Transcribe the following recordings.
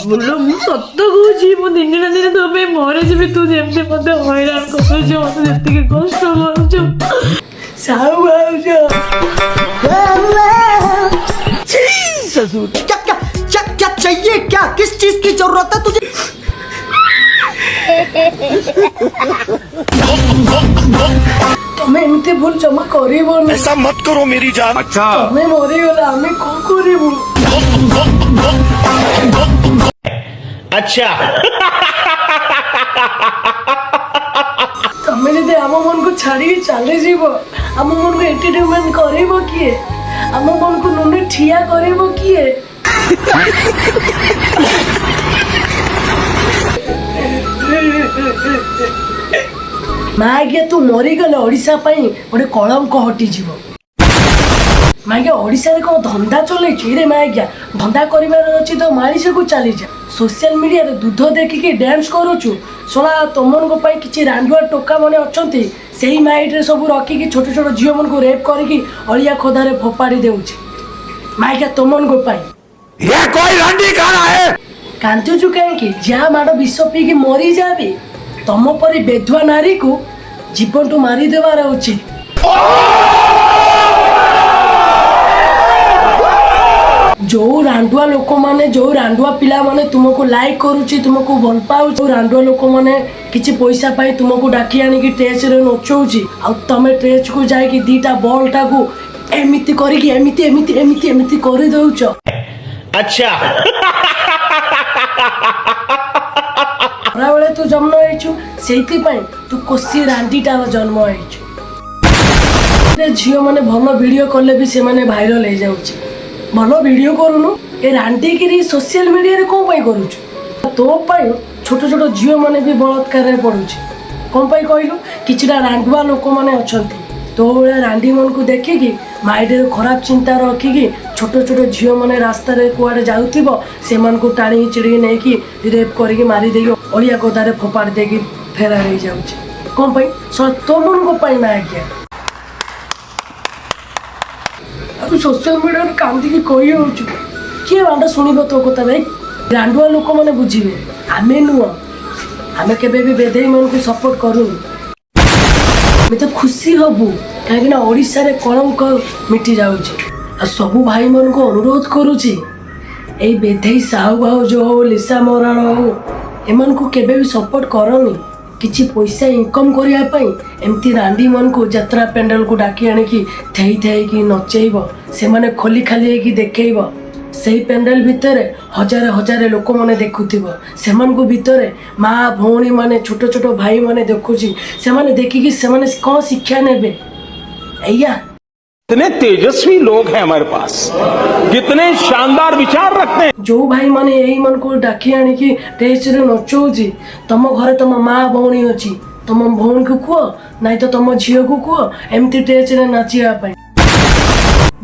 बोलो ମୁଁ ସତ କହୁଛି ମୁଁ ଦିନେ ନା ଦିନେ ତୋ ପାଇଁ ମରିଯିବି ତୁ ଯେମିତି ମତେ ହଇରାଣ କରୁଛୁ ମତେ ଯେତିକି କଷ୍ଟ କରୁଛୁ ସାଉ ଭାଉଜ ससुर क्या क्या क्या क्या चाहिए क्या किस चीज की जरूरत है तुझे ତମେ ଏମିତି ଭୁଲ ଜମା କରିବନି ऐसा मत करो मेरी जान। अच्छा ତମେ ମରିଗଲେ ଆମେ କଣ କରିବୁ अच्छा ତମେ ଯଦି ଆମ ମନକୁ ଛାଡ଼ିକି ଚାଲିଯିବ ଆମ ମନକୁ ଏଣ୍ଟରଟେନମେଣ୍ଟ କରିବ କିଏ ଆମ ମନକୁ ନୁନି ଠିଆ କରିବ କିଏ ମା ଆଜ୍ଞା ତୁ ମରିଗଲେ ଓଡ଼ିଶା ପାଇଁ ଗୋଟେ କଳଙ୍କ ହଟିଯିବ ମା ଆଜ୍ଞା ଓଡ଼ିଶାରେ କ'ଣ ଧନ୍ଦା ଚଲେଇଛୁ ରେ ମା ଆଜ୍ଞା ଧନ୍ଦା କରିବାର ଅଛି ତ ମାଳିସକୁ ଚାଲିଯା ସୋସିଆଲ ମିଡ଼ିଆରେ ଦୁଧ ଦେଖିକି ଡ୍ୟାନ୍ସ କରୁଛୁ ଶୁଣା ତମମାନଙ୍କ ପାଇଁ କିଛି ରାଣ୍ଡୁଆ ଟୋକା ମାନେ ଅଛନ୍ତି ସେଇ ମାଇଣ୍ଡରେ ସବୁ ରଖିକି ଛୋଟ ଛୋଟ ଝିଅମାନଙ୍କୁ ରେପ୍ କରିକି ଅଳିଆ ଖୋଦାରେ ଫୋପାଡ଼ି ଦେଉଛି ମା ଆଜ୍ଞା ତମମାନଙ୍କ ପାଇଁ ये कोई रंडी खाना है। କାନ୍ଦୁଛୁ କାହିଁକି ଯାହା ମାଡ଼ ବିଷ ପିଇକି ମରିଯାବେ ତମ ପରି ବେଧୁଆ ନାରୀକୁ ଜୀବନଠୁ ମାରିଦେବାର ଉଚିତ ଯୋଉ ରାଣ୍ଡୁଆ ଲୋକମାନେ ଯୋଉ ରାଣ୍ଡୁଆ ପିଲାମାନେ ତୁମକୁ ଲାଇକ୍ କରୁଛି ତୁମକୁ ଭଲ ପାଉଛି ଯୋଉ ରାଣ୍ଡୁଆ ଲୋକମାନେ କିଛି ପଇସା ପାଇଁ ତୁମକୁ ଡାକି ଆଣିକି ଷ୍ଟେଜରେ ନଚଉଛି ଆଉ ତମେ ଷ୍ଟେଜକୁ ଯାଇକି ଦିଟା ବଲ୍ଟାକୁ ଏମିତି କରିକି ଏମିତି ଏମିତି ଏମିତି ଏମିତି କରିଦେଉଛ अच्छा ଖରାବେଳେ ତୁ ଜନ୍ମ ହେଇଛୁ ସେଇଥିପାଇଁ ତୁ କୋସି ରାଣ୍ଡିଟାର ଜନ୍ମ ହେଇଛୁ ଝିଅମାନେ ଭଲ ଭିଡ଼ିଓ କଲେ ବି ସେମାନେ ଭାଇରାଲ ହେଇଯାଉଛି ଭଲ ଭିଡ଼ିଓ କରୁନୁ ଏ ରାଣ୍ଡିକିରି ସୋସିଆଲ ମିଡ଼ିଆରେ କ'ଣ ପାଇଁ କରୁଛୁ ତୋ ପାଇଁ ଛୋଟ ଛୋଟ ଝିଅମାନେ ବି ବଳାତ୍କାରରେ ପଡ଼ୁଛି କ'ଣ ପାଇଁ କହିଲୁ କିଛିଟା ରାଣ୍ଡୁଆ ଲୋକମାନେ ଅଛନ୍ତି ତୋ ଭଳିଆ ରାଣ୍ଡିମାନଙ୍କୁ ଦେଖିକି ମାଇଣ୍ଡରେ ଖରାପ ଚିନ୍ତା ରଖିକି ଛୋଟ ଛୋଟ ଝିଅମାନେ ରାସ୍ତାରେ କୁଆଡ଼େ ଯାଉଥିବ ସେମାନଙ୍କୁ ଟାଣି ଚିଡ଼ିକି ନେଇକି ରେପ୍ କରିକି ମାରିଦେଇକି ଅଳିଆ ଗଦାରେ ଫୋପାଡ଼ି ଦେଇକି ଫେରାର ହେଇଯାଉଛି କ'ଣ ପାଇଁ ତୋମାନଙ୍କ ପାଇଁ ନା ଆଜ୍ଞା ଆଉ ତୁ ସୋସିଆଲ ମିଡ଼ିଆରେ କାନ୍ଦିକି କହି ହେଉଛୁ କିଏ ବାଣ୍ଡ ଶୁଣିବ ତୋ କଥା ଭାଇ ରାଣ୍ଡୁଆ ଲୋକମାନେ ବୁଝିବେ ଆମେ ନୁହଁ ଆମେ କେବେ ବି ବେଧେଇମାନଙ୍କୁ ସପୋର୍ଟ କରୁନୁ ଆମେ ତ ଖୁସି ହବୁ କାହିଁକିନା ଓଡ଼ିଶାରେ କଳଙ୍କ ମିଟି ଯାଉଛି ଆଉ ସବୁ ଭାଇମାନଙ୍କୁ ଅନୁରୋଧ କରୁଛି ଏଇ ବେଧେଇ ସାହୁ ଭାଉଜ ହଉ ଲିସା ମରାଣ ହଉ ଏମାନଙ୍କୁ କେବେ ବି ସପୋର୍ଟ କରନି କିଛି ପଇସା ଇନକମ୍ କରିବା ପାଇଁ ଏମିତି ରାଣ୍ଡିମାନଙ୍କୁ ଯାତ୍ରା ପେଣ୍ଡାଲକୁ ଡାକି ଆଣିକି ଥେଇ ଥେଇକି ନଚେଇବ ସେମାନେ ଖୋଲି ଖାଲି ହେଇକି ଦେଖେଇବ ସେଇ ପେଣ୍ଡାଲ ଭିତରେ ହଜାରେ ହଜାରେ ଲୋକମାନେ ଦେଖୁଥିବ ସେମାନଙ୍କ ଭିତରେ ମା ଭଉଣୀମାନେ ଛୋଟ ଛୋଟ ଭାଇମାନେ ଦେଖୁଛି ସେମାନେ ଦେଖିକି ସେମାନେ କ'ଣ ଶିକ୍ଷା ନେବେ ଏଇଆ कितने तेजस्वी लोग हैं हमारे पास कितने शानदार विचार रखते हैं जो भाई माने यही मन को डाकी आनिकी टेस्टरे नचौची तम घरे तम माँ भौणी अच्छी तम भौणी को कुह नाई तो तम झील को कुह एमती टेस्टरे नाचिया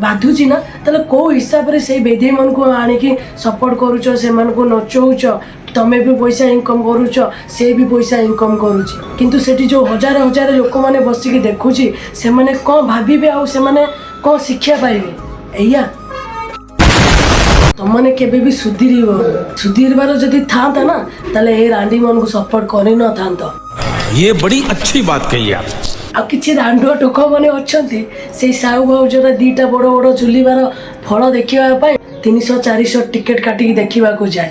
बाधुची ना ताले को हिसाब रे से बेधे मन को आनिकी सपोर्ट करूछ से मन को नचौछ तमे भी पैसा इनकम करूछ से भी पैसा इनकम करूची किंतु सेठी जो हजार हजार लोक माने बसिकी देखुची से माने कोन भाबिबे आ से माने कोन शिक्षा पाइबे एया तुमने केबे भी सुधीरबार जदि थांता ना ताले ए रांडी मन को सपोर्ट करि न थांता ये बड़ी अच्छी बात कही आप आ किछि रांडुआ टोक माने अछंती से साहू भाउजरा दीटा बड़ बड़ झुलिबार फल देखिबा पय 300 400 टिकट काटिकी देखिबा को जाय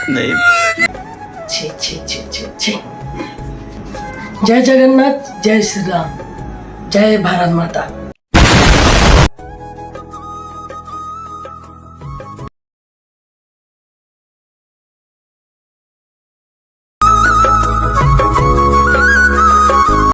नहीं छी छी छी छी छी जय जगन्नाथ जय श्री राम जय भारत माता।